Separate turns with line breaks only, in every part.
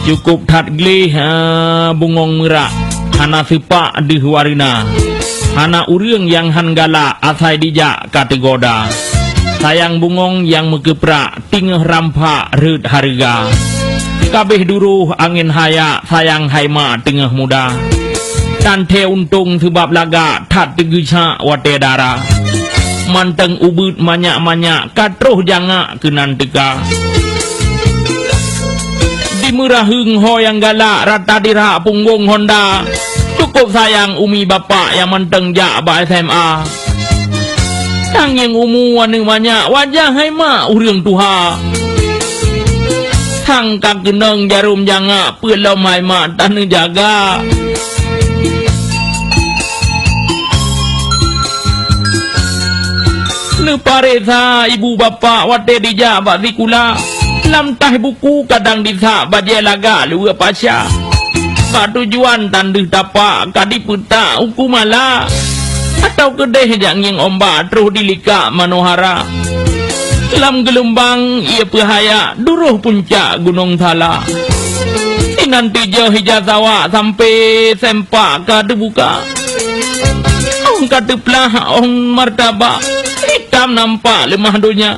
cukup tat glih bungong merak hana sepak di warina hana urang yang hanggala asai dijak kategoda sayang bungong yang megeprak tingeh rampak red harga kabeh duruh angin haya sayang haima tengah muda tante untung sebab laga tat tegisha wate dara manteng ubut manyak-manyak katruh jangak kenan teka murahung ho yang galak rata dirah punggung Honda cukup sayang umi bapak yang menteng jak ba SMA tanging umu anu banyak wajah hai mak urang tuha hang kak geneng jarum janga pelom hai mak tanu jaga le paresa ibu bapak wate dijak ba zikula lam tah buku kadang disa baje laga lua pasya ba tujuan tanduh tapak kadi puta hukumala atau kedeh janging omba terus dilika manohara lam gelombang ia pehaya duruh puncak gunung thala nanti jauh hijazawa sampai sempak kadu buka ong kadu plah ong martabak hitam nampak lemah dunia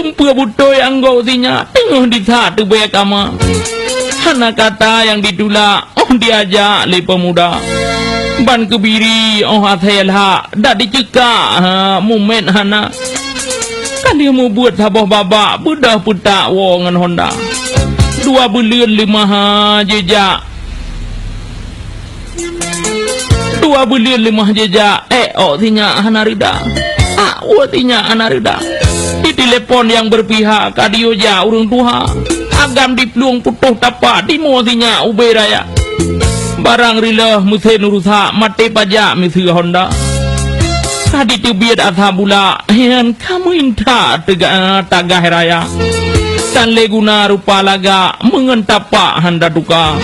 tumpu butoy anggo sinya tengah di satu bayak ama hana kata yang ditulak diajak le pemuda ban kebiri hathelha dak dicekak mumet hana kan dia mau buat sabah babak budah putak wongan Honda 2 bulan 5 jejak 2 bulan 5 jejak sinya hana rida watinya anarida di telepon yang berpihak kadio ja urang tuha agam di peluang putuh tapak di mosinya ube raya barang rila musen urusa mate pajak misi Honda kadi tebiat asa bula yang kamu inta tagah raya dan leguna rupa laga mengentapak handa duka